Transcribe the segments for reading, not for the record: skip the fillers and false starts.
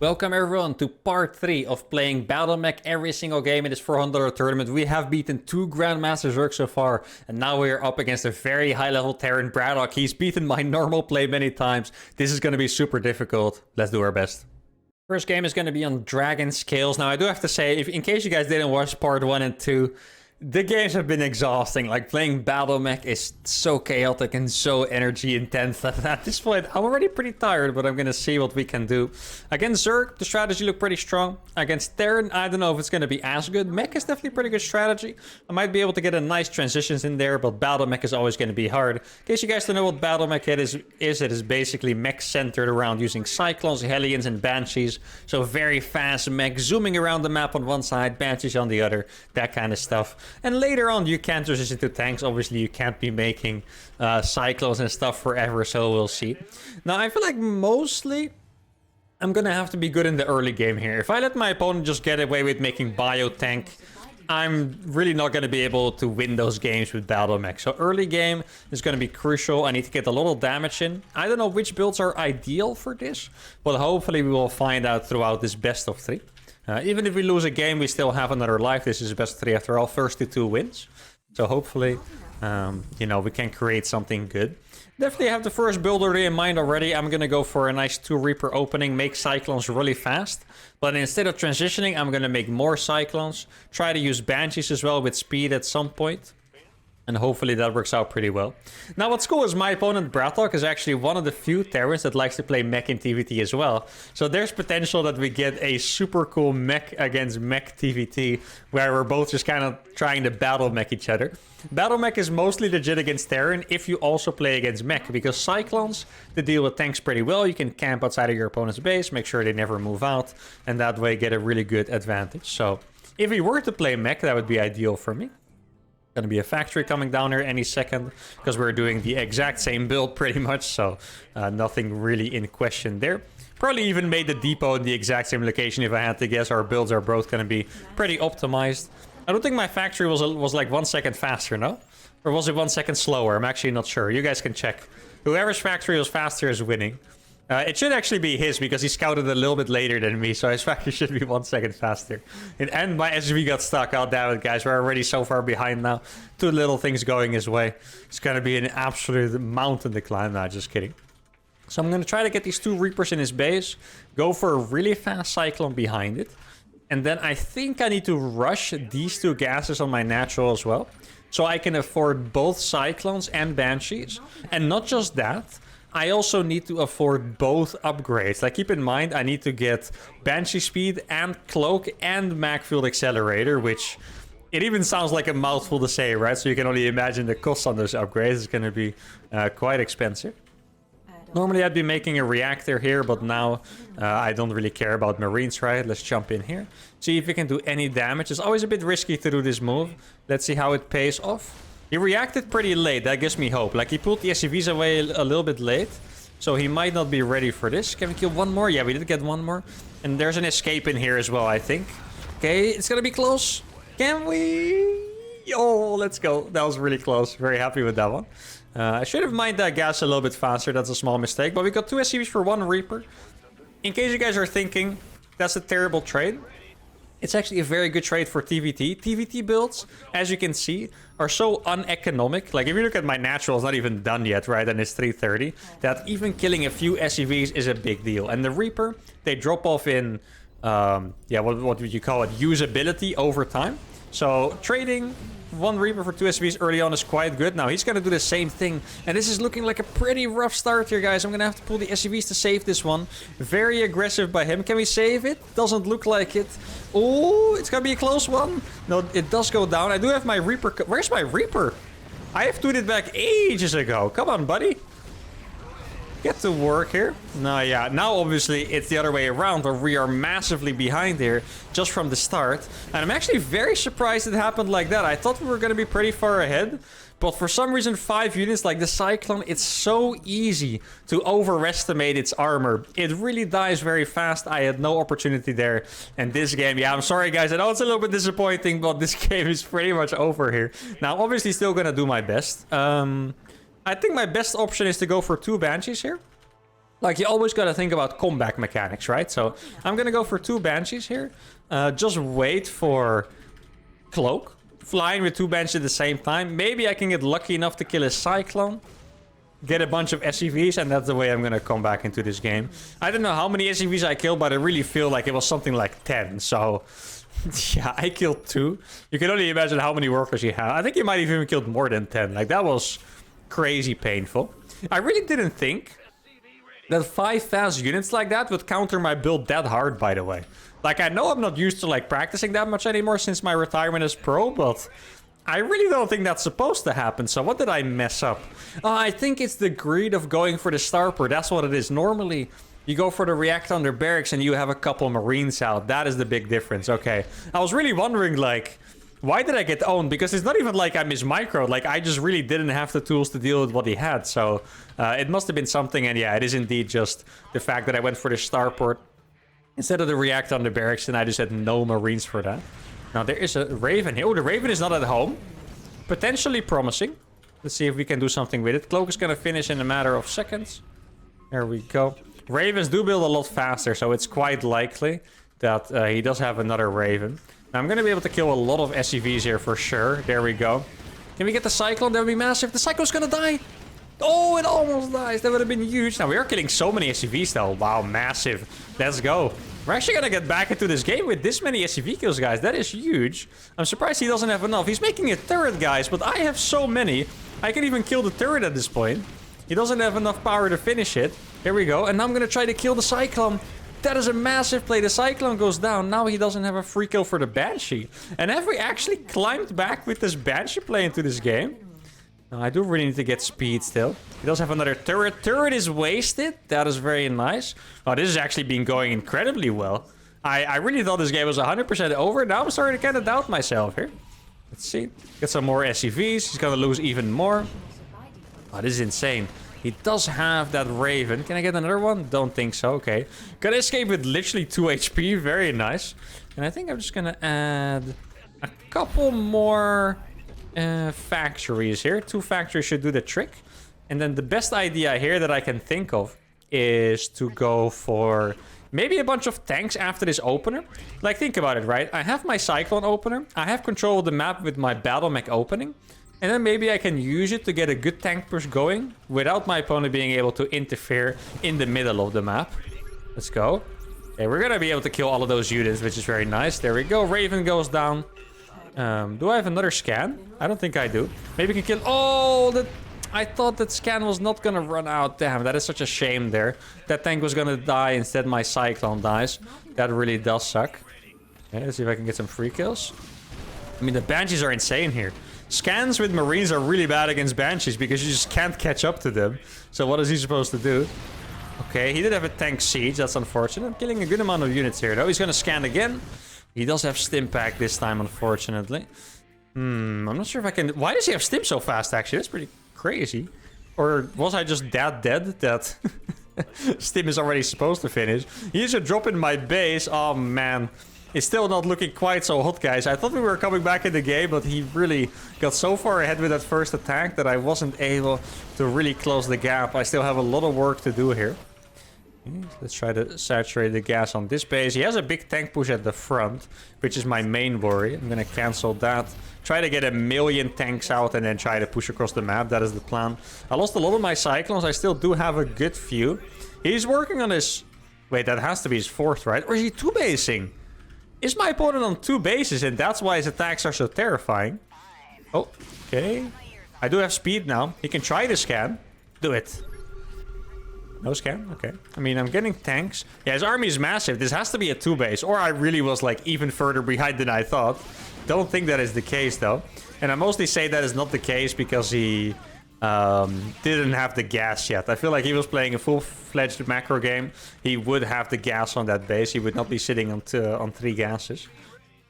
Welcome everyone to part 3 of playing Battle Mech every single game in this $400 tournament. We have beaten 2 Grandmasters Orc so far, and now we are up against a very high level Terran Braddock. He's beaten my normal play many times. This is going to be super difficult. Let's do our best. First game is going to be on Dragon Scales. Now I do have to say, in case you guys didn't watch part 1 and 2, the games have been exhausting. Like, playing Battle Mech is so chaotic and so energy intense that at this point I'm already pretty tired, but I'm gonna see what we can do. Against Zerg, the strategy looked pretty strong. Against Terran, I don't know if it's gonna be as good. Mech is definitely pretty good strategy. I might be able to get a nice transitions in there, but Battle Mech is always gonna be hard. In case you guys don't know what Battle Mech it is basically mech centered around using Cyclones, Hellions, and Banshees. So very fast mech, zooming around the map on one side, Banshees on the other, that kind of stuff. And later on, you can transition to tanks. Obviously, you can't be making Cyclones and stuff forever, so we'll see. Now, I feel like mostly I'm gonna have to be good in the early game here. If I let my opponent just get away with making bio tank, I'm really not going to be able to win those games with Battle Mech. So early game is going to be crucial. I need to get a lot of damage in. I don't know which builds are ideal for this, but hopefully we will find out throughout this best of 3. Even if we lose a game, we still have another life. This is best of 3 after all, first to 2 wins. So hopefully, you know, we can create something good. Definitely have the first build already in mind already. I'm going to go for a nice 2 Reaper opening, make Cyclones really fast. But instead of transitioning, I'm going to make more Cyclones. Try to use Banshees as well with speed at some point. And hopefully that works out pretty well. Now what's cool is my opponent Braddock is actually one of the few Terrans that likes to play Mech in TVT as well. So there's potential that we get a super cool Mech against Mech TVT, where we're both just kind of trying to battle Mech each other. Battle Mech is mostly legit against Terran if you also play against Mech, because Cyclones, they deal with tanks pretty well. You can camp outside of your opponent's base, make sure they never move out, and that way get a really good advantage. So if we were to play Mech, that would be ideal for me. Going to be a factory coming down here any second, because we're doing the exact same build pretty much, so nothing really in question there. Probably even made the depot in the exact same location if I had to guess. Our builds are both going to be pretty optimized. I don't think my factory was like 1 second faster, no? Or was it 1 second slower? I'm actually not sure. You guys can check. Whoever's factory was faster is winning. It should actually be his, because he scouted a little bit later than me, so his factory should be 1 second faster. And my SUV got stuck. Oh, damn it, guys. We're already so far behind now. 2 little things going his way. It's going to be an absolute mountain to climb. Nah, just kidding. So I'm going to try to get these 2 Reapers in his base. Go for a really fast Cyclone behind it. And then I think I need to rush these 2 gases on my natural as well, so I can afford both Cyclones and Banshees. And not just that, I also need to afford both upgrades. Like, keep in mind, I need to get Banshee Speed and Cloak and Mag Field Accelerator, which it even sounds like a mouthful to say, right? So you can only imagine the cost on those upgrades. It's going to be quite expensive. Normally I'd be making a reactor here, but now I don't really care about Marines, right? Let's jump in here. See if we can do any damage. It's always a bit risky to do this move. Let's see how it pays off. He reacted pretty late. That gives me hope. Like, he pulled the SCVs away a little bit late, so he might not be ready for this. Can we kill one more? Yeah, we did get one more. And there's an escape in here as well, I think. Okay, it's gonna be close. Can we? Oh, let's go. That was really close. Very happy with that one. I should have mined that gas a little bit faster. That's a small mistake. But we got 2 SCVs for 1 Reaper. In case you guys are thinking that's a terrible trade, it's actually a very good trade for TVT. TVT builds, as you can see, are so uneconomic. Like, if you look at my natural, it's not even done yet, right? And it's 330. That even killing a few SCVs is a big deal. And the Reaper, they drop off in, yeah, what would you call it? Usability over time. So trading 1 Reaper for 2 SCVs early on is quite good. Now he's going to do the same thing. And this is looking like a pretty rough start here, guys. I'm going to have to pull the SCVs to save this one. Very aggressive by him. Can we save it? Doesn't look like it. Oh, it's going to be a close one. No, it does go down. I do have my Reaper. Where's my Reaper? I have tweeted back ages ago. Come on, buddy. Get to work here. No, yeah. Now, obviously, it's the other way around, where we are massively behind here just from the start. And I'm actually very surprised it happened like that. I thought we were going to be pretty far ahead. But for some reason, 5 units like the Cyclone, it's so easy to overestimate its armor. It really dies very fast. I had no opportunity there. And this game, yeah, I'm sorry, guys. I know it's a little bit disappointing, but this game is pretty much over here. Now, obviously, still going to do my best. I think my best option is to go for 2 Banshees here. Like, you always gotta think about comeback mechanics, right? So I'm gonna go for 2 Banshees here. Just wait for Cloak. Flying with 2 Banshees at the same time. Maybe I can get lucky enough to kill a Cyclone. Get a bunch of SCVs, and that's the way I'm gonna come back into this game. I don't know how many SCVs I killed, but I really feel like it was something like 10. So, yeah, I killed 2. You can only imagine how many workers you have. I think you might have even killed more than 10. Like, that was crazy painful. I really didn't think that 5 fast units like that would counter my build that hard, by the way. Like, I know I'm not used to, like, practicing that much anymore since my retirement as pro, but I really don't think that's supposed to happen. So what did I mess up? I think it's the greed of going for the starport. That's what it is. Normally, you go for the react under barracks and you have a couple Marines out. That is the big difference. Okay. I was really wondering, like, why did I get owned? Because it's not even like I mismicroed. Like, I just really didn't have the tools to deal with what he had. So it must have been something. And yeah, it is indeed just the fact that I went for the starport instead of the react on the barracks, and I just had no Marines for that. Now, there is a Raven here. Oh, the Raven is not at home. Potentially promising. Let's see if we can do something with it. Cloak is going to finish in a matter of seconds. There we go. Ravens do build a lot faster, so it's quite likely that he does have another Raven. Now, I'm going to be able to kill a lot of SCVs here for sure. There we go. Can we get the Cyclone? That would be massive. The Cyclone's going to die. Oh, it almost dies. That would have been huge. Now, we are killing so many SCVs though. Wow, massive. Let's go. We're actually going to get back into this game with this many SCV kills, guys. That is huge. I'm surprised he doesn't have enough. He's making a turret, guys, but I have so many. I can even kill the turret at this point. He doesn't have enough power to finish it. Here we go. And now I'm going to try to kill the Cyclone. That is a massive play. The Cyclone goes down. Now he doesn't have a free kill for the Banshee. And have we actually climbed back with this Banshee play into this game? No, I do really need to get speed still. He does have another turret. Turret is wasted. That is very nice. Oh, this has actually been going incredibly well. I really thought this game was 100% over. Now I'm starting to kind of doubt myself here. Let's see. Get some more SCVs. He's going to lose even more. Oh, this is insane. He does have that Raven. Can I get another one? Don't think so. Okay. Gonna escape with literally 2 HP. Very nice. And I think I'm just gonna add a couple more factories here. 2 factories should do the trick. And then the best idea here that I can think of is to go for maybe a bunch of tanks after this opener. Like, think about it, right? I have my Cyclone opener. I have control of the map with my Battle Mech opening. And then maybe I can use it to get a good tank push going without my opponent being able to interfere in the middle of the map. Let's go. Okay, we're going to be able to kill all of those units, which is very nice. There we go. Raven goes down. Do I have another scan? I don't think I do. Maybe we can kill... Oh, I thought that scan was not going to run out. Damn, that is such a shame there. That tank was going to die. Instead, my Cyclone dies. That really does suck. Okay, let's see if I can get some free kills. I mean, the Banshees are insane here. Scans with Marines are really bad against Banshees because you just can't catch up to them. So what is he supposed to do? Okay, he did have a tank siege. That's unfortunate. I'm killing a good amount of units here, though. He's going to scan again. He does have stim pack this time, unfortunately. I'm not sure if I can... Why does he have stim so fast, actually? That's pretty crazy. Or was I just that dead that stim is already supposed to finish? He is a drop in my base. Oh, man. It's still not looking quite so hot, guys. I thought we were coming back in the game, but he really got so far ahead with that first attack that I wasn't able to really close the gap. I still have a lot of work to do here. Okay, let's try to saturate the gas on this base. He has a big tank push at the front, which is my main worry. I'm going to cancel that. Try to get 1,000,000 tanks out and then try to push across the map. That is the plan. I lost a lot of my Cyclones. I still do have a good few. He's working on his... Wait, that has to be his 4th, right? Or is he 2-basing? Is my opponent on 2 bases, and that's why his attacks are so terrifying? Oh, okay. I do have speed now. He can try the scan. Do it. No scan? Okay. I mean, I'm getting tanks. Yeah, his army is massive. This has to be a 2-base, or I really was, like, even further behind than I thought. Don't think that is the case, though. And I mostly say that is not the case because he... didn't have the gas yet. I feel like he was playing a full-fledged macro game. He would have the gas on that base. He would not be sitting on 3 gases.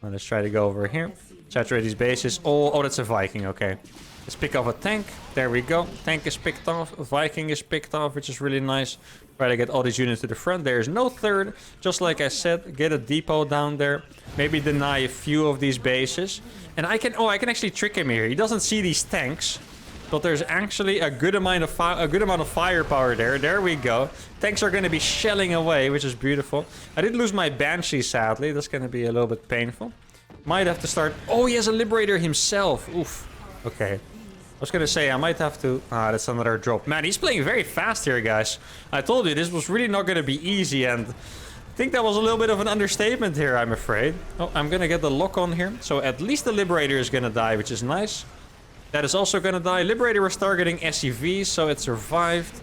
Well, let's try to go over here. Saturate these bases. Oh, that's a Viking. Okay. Let's pick off a tank. There we go. Tank is picked off. Viking is picked off, which is really nice. Try to get all these units to the front. There's no 3rd. Just like I said, get a depot down there. Maybe deny a few of these bases. And I can actually trick him here. He doesn't see these tanks. but there's actually a good amount of firepower there. There we go. Tanks are going to be shelling away, which is beautiful. I did lose my Banshee, sadly. That's going to be a little bit painful. Might have to start... Oh, he has a Liberator himself. Oof. Okay. I was going to say, I might have to... Ah, that's another drop. Man, he's playing very fast here, guys. I told you, this was really not going to be easy, and... I think that was a little bit of an understatement here, I'm afraid. Oh, I'm going to get the lock on here. So at least the Liberator is going to die, which is nice. That is also going to die. Liberator was targeting SCVs, so it survived.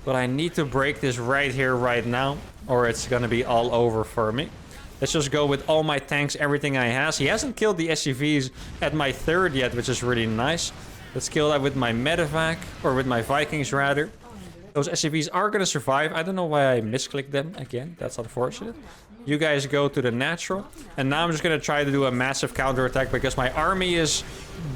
But I need to break this right here, right now, or it's going to be all over for me. Let's just go with all my tanks, everything I has. He hasn't killed the SCVs at my third yet, which is really nice. Let's kill that with my Medevac, or with my Vikings, rather. Those SCVs are going to survive. I don't know why I misclicked them again. That's unfortunate. You guys go to the natural. And now I'm just going to try to do a massive counterattack because my army is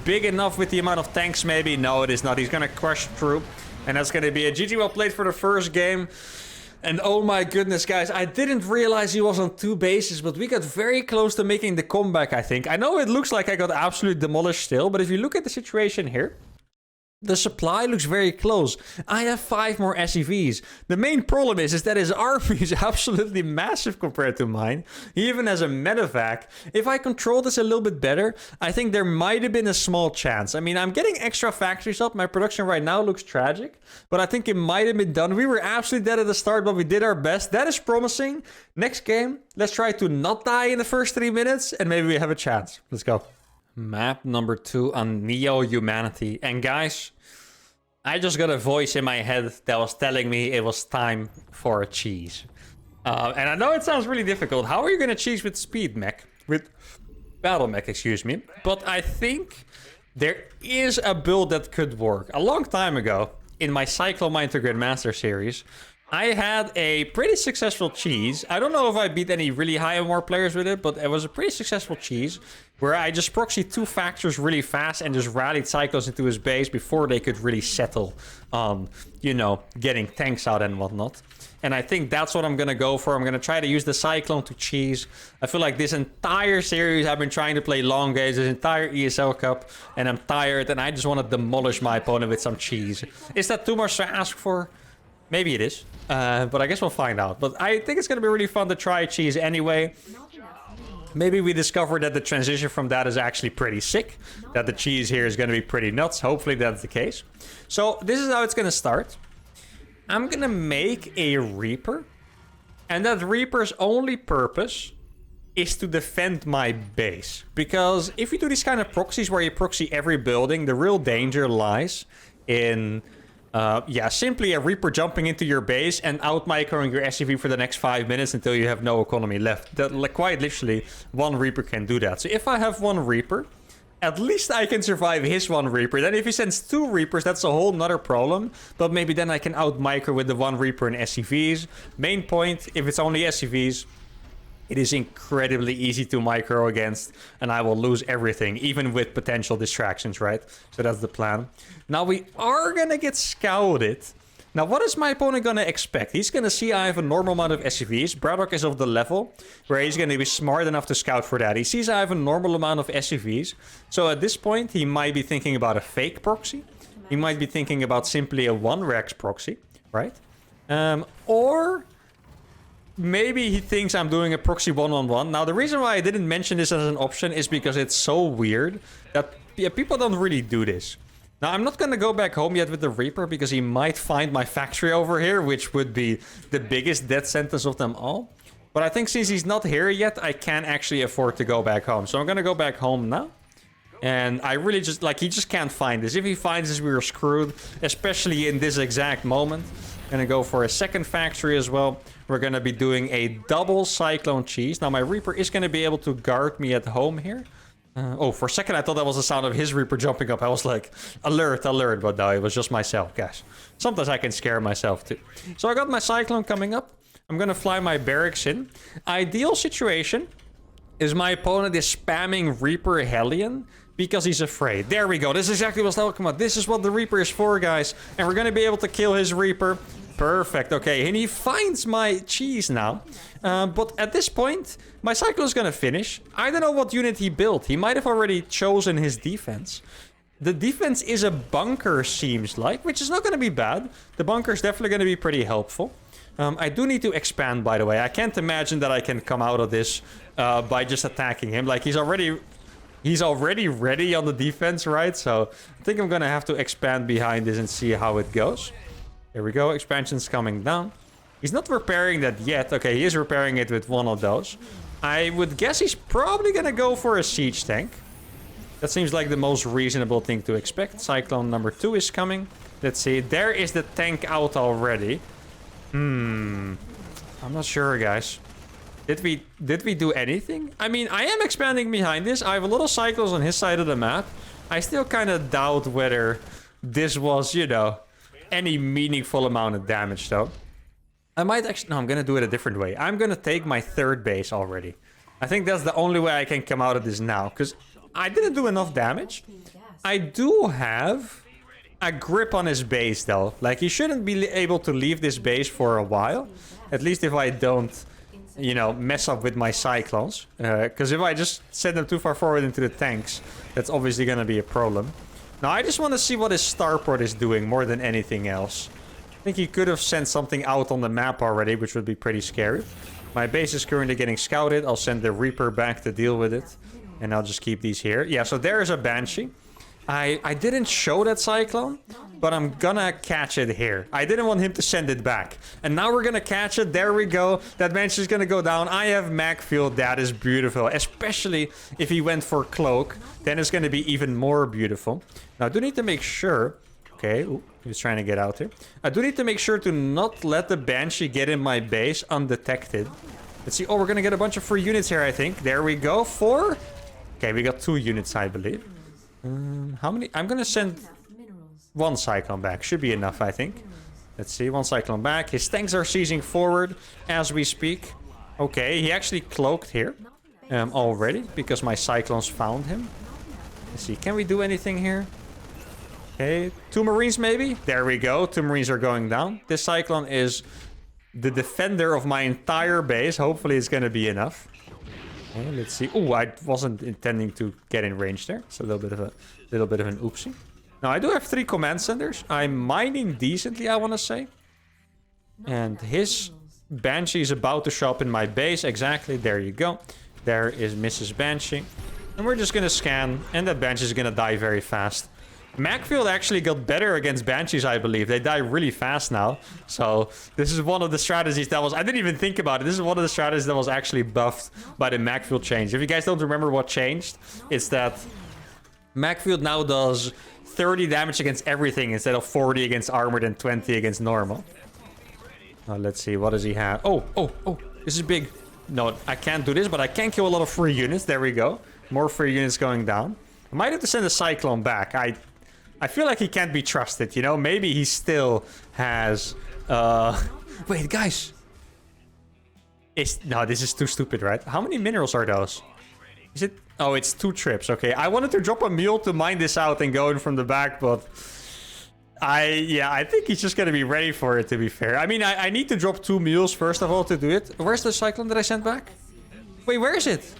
big enough with the amount of tanks maybe. No, it is not. He's going to crush through. And that's going to be a GG well played for the first game. And oh my goodness, guys. I didn't realize he was on 2 bases, but we got very close to making the comeback, I think. I know it looks like I got absolutely demolished still, but if you look at the situation here, the supply looks very close. I have 5 more SCVs. The main problem is that his army is absolutely massive compared to mine. He even has a medevac. If I control this a little bit better, I think there might have been a small chance. I mean, I'm getting extra factories up. My production right now looks tragic, but I think it might have been done. We were absolutely dead at the start, but we did our best. That is promising. Next game, let's try to not die in the first 3 minutes, and maybe we have a chance. Let's go. Map number 2 on Neo-Humanity. And guys, I just got a voice in my head that was telling me it was time for a cheese. And I know it sounds really difficult. How are you going to cheese with speed mech? With battle mech, excuse me. But I think there is a build that could work. A long time ago, in my Cyclone Mine to Grandmaster series, I had a pretty successful cheese. I don't know if I beat any really high and more players with it, but it was a pretty successful cheese where I just proxied 2 factors really fast and just rallied Cyclones into his base before they could really settle on, you know, getting tanks out and whatnot. And I think that's what I'm going to go for. I'm going to try to use the Cyclone to cheese. I feel like this entire series I've been trying to play long games, this entire ESL Cup, and I'm tired and I just want to demolish my opponent with some cheese. Is that too much to ask for? Maybe it is, but I guess we'll find out. But I think it's going to be really fun to try cheese anyway. Maybe we discover that the transition from that is actually pretty sick. That the cheese here is going to be pretty nuts. Hopefully that's the case. So this is how it's going to start. I'm going to make a Reaper. And that Reaper's only purpose is to defend my base. Because if you do these kind of proxies where you proxy every building, the real danger lies in... simply a Reaper jumping into your base and out-microing your SCV for the next 5 minutes until you have no economy left. Quite literally, one Reaper can do that. So if I have one Reaper, at least I can survive his one Reaper. Then if he sends 2 Reapers, that's a whole nother problem. But maybe then I can out-micro with the one Reaper and SCVs. Main point, if it's only SCVs, it is incredibly easy to micro against, and I will lose everything, even with potential distractions, right? So that's the plan. Now we are gonna get scouted. Now what is my opponent gonna expect? He's gonna see I have a normal amount of SCVs. Braddock is of the level where he's gonna be smart enough to scout for that. He sees I have a normal amount of SCVs. So at this point, he might be thinking about a fake proxy. He might be thinking about simply a 1-Rex proxy, right? Or... maybe he thinks I'm doing a proxy 1-on-1. Now, the reason why I didn't mention this as an option is because it's so weird that people don't really do this. Now, I'm not going to go back home yet with the Reaper because he might find my factory over here, which would be the biggest death sentence of them all. But I think since he's not here yet, I can actually afford to go back home. So I'm going to go back home now. And I really just, like, he just can't find this. If he finds this, we're screwed, especially in this exact moment. Gonna go for a second factory as well. We're gonna be doing a double Cyclone cheese. Now my Reaper is gonna be able to guard me at home here. Oh, for a second I thought that was the sound of his Reaper jumping up. I was like, alert, alert, but no, it was just myself, guys. Sometimes I can scare myself too. So I got my Cyclone coming up. I'm gonna fly my barracks in. Ideal situation is my opponent is spamming Reaper Hellion because he's afraid. There we go. This is exactly what I was talking about. This is what the Reaper is for, guys. And we're gonna be able to kill his Reaper. Perfect. Okay, and he finds my cheese now. But at this point, my Cyclone is gonna finish. I don't know what unit he built. He might have already chosen his defense. The defense is a bunker, seems like, which is not going to be bad. The bunker is definitely going to be pretty helpful. I do need to expand, by the way. I can't imagine that I can come out of this by just attacking him. Like, he's already ready on the defense, right? So I think I'm going to have to expand behind this and see how it goes. Here we go. Expansion's coming down. He's not repairing that yet. Okay, he is repairing it with one of those. I would guess he's probably going to go for a siege tank. That seems like the most reasonable thing to expect. Cyclone number 2 is coming. Let's see. There is the tank out already. I'm not sure, guys. Did we do anything? I mean, I am expanding behind this. I have a lot of cycles on his side of the map. I still kind of doubt whether this was, you know, any meaningful amount of damage, though. I might actually... No, I'm going to do it a different way. I'm going to take my 3rd base already. I think that's the only way I can come out of this now. Because I didn't do enough damage. I do have a grip on his base, though. Like, he shouldn't be able to leave this base for a while. At least if I don't, you know, mess up with my cyclones. Because if I just send them too far forward into the tanks, that's obviously going to be a problem. Now, I just want to see what his starport is doing more than anything else. I think he could have sent something out on the map already, which would be pretty scary. My base is currently getting scouted. I'll send the Reaper back to deal with it. And I'll just keep these here. Yeah, so there's a Banshee. I didn't show that Cyclone, but I'm gonna catch it here. I didn't want him to send it back. And now we're gonna catch it. There we go. That Banshee is gonna go down. I have Mech Field. That is beautiful. Especially if he went for Cloak. Then it's gonna be even more beautiful. Now, I do need to make sure... Okay, ooh, he was trying to get out here. I do need to make sure to not let the Banshee get in my base undetected. Let's see. Oh, we're gonna get a bunch of free units here, I think. There we go. 4. Okay, we got 2 units, I believe. How many? I'm gonna send 1 Cyclone back. Should be enough, I think. Let's see. 1 Cyclone back. His tanks are seizing forward as we speak. Okay, he actually cloaked here already because my Cyclones found him. Let's see. Can we do anything here? Okay, 2 Marines maybe? There we go. 2 Marines are going down. This Cyclone is the defender of my entire base. Hopefully it's gonna be enough. Okay, let's see. Oh, I wasn't intending to get in range there. It's a little bit of an oopsie. Now, I do have 3 command centers. I'm mining decently, I want to say. And his Banshee is about to show up in my base. Exactly. There you go. There is Mrs. Banshee. And we're just going to scan. And that Banshee is going to die very fast. Macfield actually got better against Banshees, I believe. They die really fast now. So this is one of the strategies that was... I didn't even think about it. This is one of the strategies that was actually buffed by the Macfield change. If you guys don't remember what changed, it's that Macfield now does 30 damage against everything instead of 40 against armored and 20 against normal. Now, let's see. What does he have? Oh. This is big. No, I can't do this, but I can kill a lot of free units. There we go. More free units going down. I might have to send a Cyclone back. I feel like he can't be trusted, you know? Maybe he still has... Wait, guys. No, this is too stupid, right? How many minerals are those? Is it... Oh, it's 2 trips. Okay, I wanted to drop a mule to mine this out and go in from the back, but... I think he's just gonna be ready for it, to be fair. I mean, I need to drop 2 mules, first of all, to do it. Where's the Cyclone that I sent back? Wait, where is it?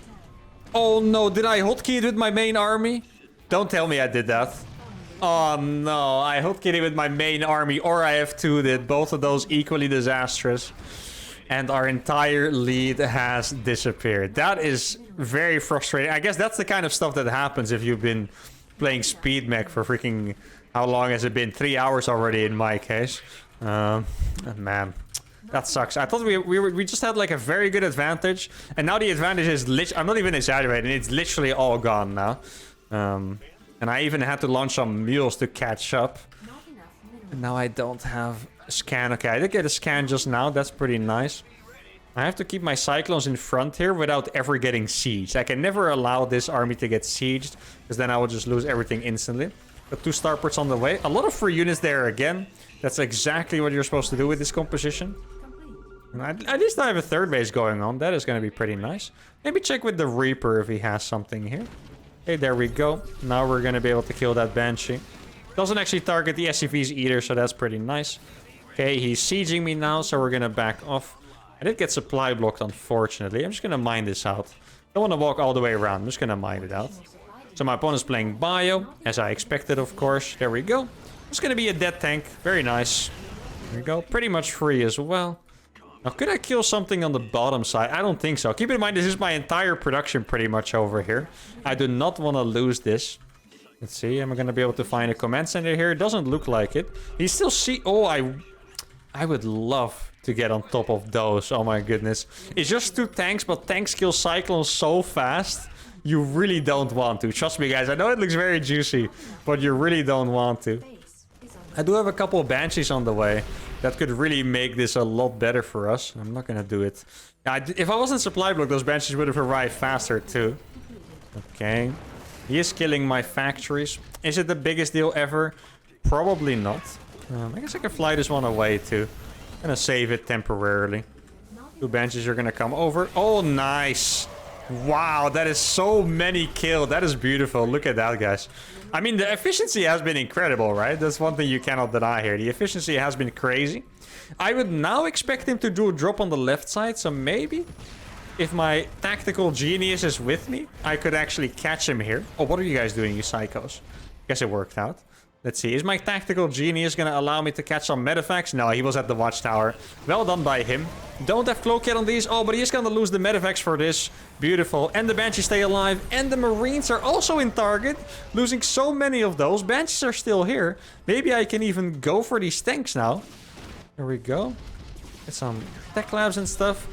Oh, no. Did I hotkey it with my main army? Don't tell me I did that. Oh no, I hotkeyed it with my main army, or I have 2 did. Both of those equally disastrous. And our entire lead has disappeared. That is very frustrating. I guess that's the kind of stuff that happens if you've been playing Speed Mech for freaking... How long has it been? 3 hours already in my case. Man, that sucks. I thought we just had like a very good advantage. And now the advantage is I'm not even exaggerating. It's literally all gone now. And I even had to launch some mules to catch up. And now I don't have a scan. Okay, I did get a scan just now. That's pretty nice. I have to keep my Cyclones in front here without ever getting sieged. I can never allow this army to get sieged, because then I will just lose everything instantly. Got 2 starports on the way. A lot of free units there again. That's exactly what you're supposed to do with this composition. And at least I have a 3rd base going on. That is going to be pretty nice. Maybe check with the Reaper if he has something here. Okay, there we go. Now we're going to be able to kill that Banshee. Doesn't actually target the SCVs either, so that's pretty nice. Okay, he's sieging me now, so we're going to back off. I did get supply blocked, unfortunately. I'm just going to mine this out. Don't want to walk all the way around. I'm just going to mine it out. So my opponent's playing Bio, as I expected, of course. There we go. It's going to be a dead tank. Very nice. There we go. Pretty much free as well. Now, could I kill something on the bottom side? I don't think so. Keep in mind, this is my entire production pretty much over here. I do not want to lose this. Let's see. Am I going to be able to find a command center here? It doesn't look like it. He still see... Oh, I would love to get on top of those. Oh my goodness. It's just 2 tanks, but tanks kill Cyclones so fast. You really don't want to. Trust me, guys. I know it looks very juicy, but you really don't want to. I do have a couple of Banshees on the way. That could really make this a lot better for us. I'm not going to do it. If I wasn't supply block, those Banshees would have arrived faster too. Okay. He is killing my factories. Is it the biggest deal ever? Probably not. I guess I can fly this one away too. I'm going to save it temporarily. 2 Banshees are going to come over. Oh, nice. Wow, that is so many kills. That is beautiful. Look at that, guys. I mean, the efficiency has been incredible, right? That's one thing you cannot deny here. The efficiency has been crazy. I would now expect him to do a drop on the left side. So maybe if my tactical genius is with me, I could actually catch him here. Oh, what are you guys doing, you psychos? Guess it worked out. Let's see. Is my tactical genius going to allow me to catch some medevacts? No, he was at the watchtower. Well done by him. Don't have cloak yet on these. Oh, but he is going to lose the medevacts for this. Beautiful. And the Banshees stay alive. And the Marines are also in target. Losing so many of those. Banshees are still here. Maybe I can even go for these tanks now. There we go. Get some tech labs and stuff.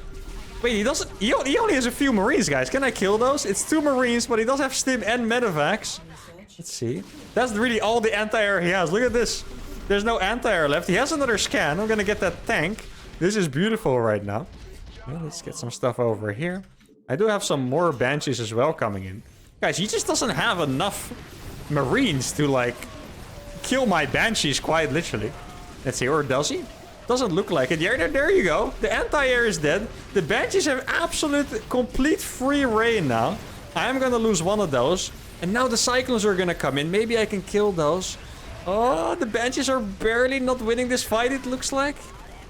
Wait, he doesn't... He only has a few Marines, guys. Can I kill those? It's 2 Marines, but he does have stim and medevacts. Let's see. That's really all the anti-air he has. Look at this. There's no anti-air left. He has another scan. I'm gonna get that tank. This is beautiful right now. Okay, let's get some stuff over here. I do have some more Banshees as well coming in. Guys, he just doesn't have enough Marines to, like, kill my Banshees quite literally. Let's see. Or does he? Doesn't look like it. Yeah, there you go. The anti-air is dead. The Banshees have absolute, complete free reign now. I am gonna lose one of those. And now the Cyclones are gonna come in. Maybe I can kill those. Oh, the Banshees are barely not winning this fight, it looks like.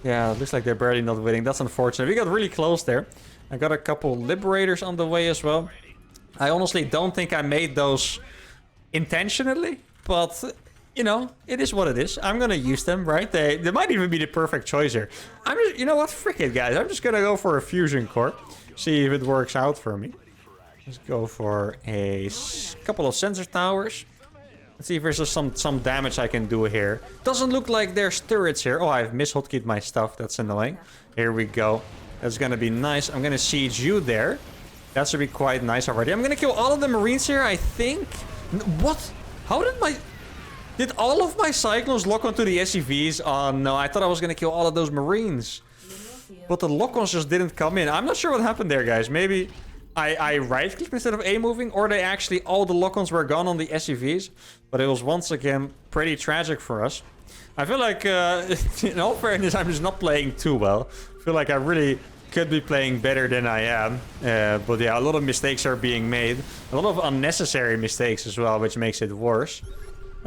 Yeah, it looks like they're barely not winning. That's unfortunate. We got really close there. I got a couple Liberators on the way as well. I honestly don't think I made those intentionally. But, you know, it is what it is. I'm gonna use them, right? They might even be the perfect choice here. I'm just, you know what? Frick it, guys. I'm just gonna go for a Fusion Core. See if it works out for me. Let's go for a couple of sensor towers. Let's see if there's some damage I can do here. Doesn't look like there's turrets here. Oh, I've mishotkeyd my stuff. That's annoying. Here we go. That's gonna be nice. I'm gonna siege you there. That should be quite nice already. I'm gonna kill all of the Marines here, I think. What? How did my... Did all of my Cyclones lock onto the SCVs? Oh no, I thought I was gonna kill all of those Marines. But the lock-ons just didn't come in. I'm not sure what happened there, guys. Maybe... I right-clicked instead of A-moving, or they actually, all the lock-ons were gone on the SUVs. But it was once again pretty tragic for us. I feel like, in all fairness, I'm just not playing too well. I feel like I really could be playing better than I am. But yeah, a lot of mistakes are being made. A lot of unnecessary mistakes as well, which makes it worse.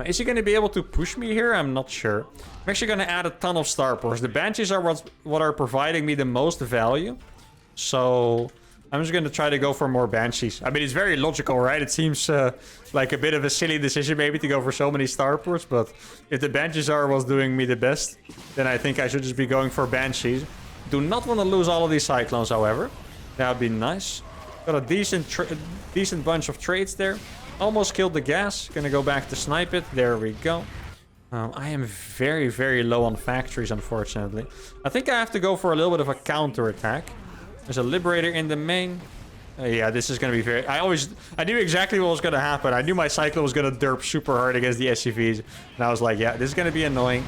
Is he going to be able to push me here? I'm not sure. I'm actually going to add a ton of starports. The Banshees are what are providing me the most value. So... I'm just going to try to go for more Banshees. I mean, it's very logical, right? It seems like a bit of a silly decision maybe to go for so many starports. But if the Banshees are what's doing me the best, then I think I should just be going for Banshees. Do not want to lose all of these Cyclones, however. That would be nice. Got a decent bunch of trades there. Almost killed the gas. Gonna go back to snipe it. There we go. I am very, very low on factories, unfortunately. I think I have to go for a little bit of a counter attack. There's a Liberator in the main. Yeah, this is going to be very... I knew exactly what was going to happen. I knew my Cyclone was going to derp super hard against the SCVs. And I was like, yeah, this is going to be annoying.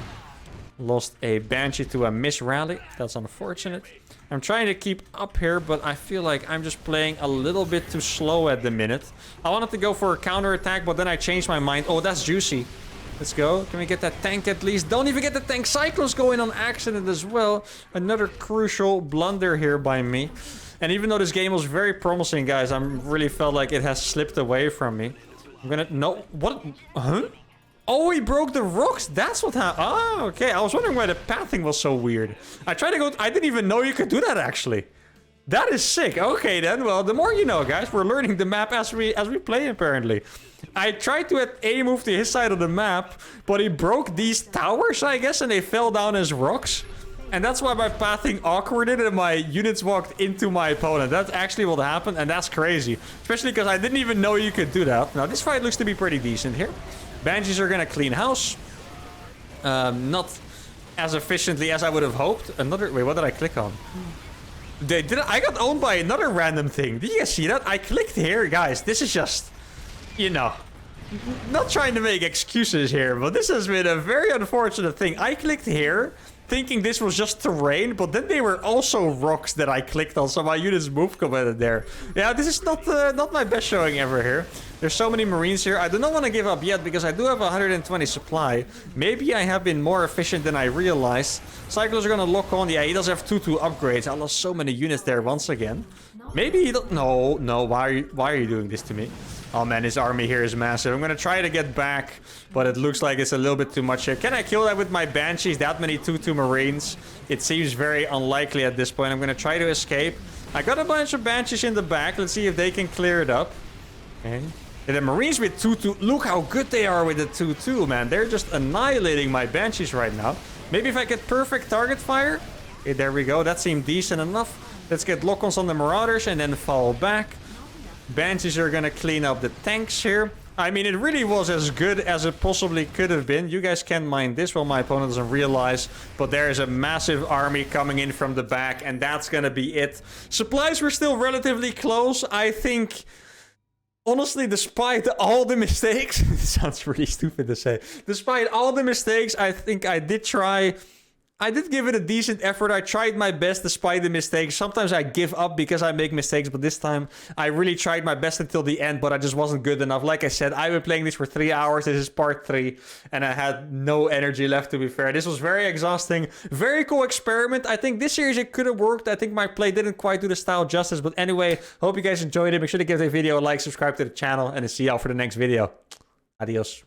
Lost a Banshee to a misrally. That's unfortunate. I'm trying to keep up here, but I feel like I'm just playing a little bit too slow at the minute. I wanted to go for a counter attack, but then I changed my mind. Oh, that's juicy. Let's go. Can we get that tank at least? Don't even get the tank. Cyclones going on accident as well. Another crucial blunder here by me. And even though this game was very promising, guys, I really felt like it has slipped away from me. I'm gonna... No. What? Huh? Oh, he broke the rocks. That's what happened. Oh, okay. I was wondering why the pathing was so weird. I tried to go... I didn't even know you could do that, actually. That is sick. Okay, then. Well, the more you know, guys. We're learning the map as we play, apparently. I tried to A-move to his side of the map, but he broke these towers, I guess, and they fell down as rocks. And that's why my pathing awkwarded and my units walked into my opponent. That's actually what happened, and that's crazy. Especially because I didn't even know you could do that. Now, this fight looks to be pretty decent here. Banshees are gonna clean house. Not as efficiently as I would have hoped. Wait, what did I click on? I got owned by another random thing. Did you guys see that? I clicked here, guys. This is just, you know, not trying to make excuses here, but this has been a very unfortunate thing. I clicked here, thinking this was just terrain, but then they were also rocks that I clicked on, so my units move committed there. Yeah, this is not my best showing ever here. There's so many Marines here. I do not want to give up yet, because I do have 120 supply. Maybe I have been more efficient than I realized. Cyclones are gonna lock on. Yeah, he does have 2-2 upgrades. I lost so many units there once again. Maybe he don't... No, why are you doing this to me? Oh man, his army here is massive. I'm gonna try to get back, but it looks like it's a little bit too much here. Can I kill that with my Banshees? That many 2-2 Marines? It seems very unlikely at this point. I'm gonna try to escape. I got a bunch of Banshees in the back. Let's see if they can clear it up. Okay. And the Marines with 2-2. Look how good they are with the 2-2, man. They're just annihilating my Banshees right now. Maybe if I get perfect target fire. Okay, there we go. That seemed decent enough. Let's get lock-ons on the Marauders and then fall back. Banshees are gonna clean up the tanks here. I mean, it really was as good as it possibly could have been. You guys can't mind this. Well, my opponent doesn't realize. But there is a massive army coming in from the back. And that's gonna be it. Supplies were still relatively close. I think... Honestly, despite all the mistakes... It sounds really stupid to say. Despite all the mistakes, I think I did try... I did give it a decent effort. I tried my best despite the mistakes. Sometimes I give up because I make mistakes, but this time I really tried my best until the end, but I just wasn't good enough. Like I said, I've been playing this for 3 hours. This is part 3, and I had no energy left, to be fair. This was very exhausting. Very cool experiment. I think this series it could have worked. I think my play didn't quite do the style justice, but anyway, hope you guys enjoyed it. Make sure to give the video a like, subscribe to the channel, and I'll see y'all for the next video. Adios.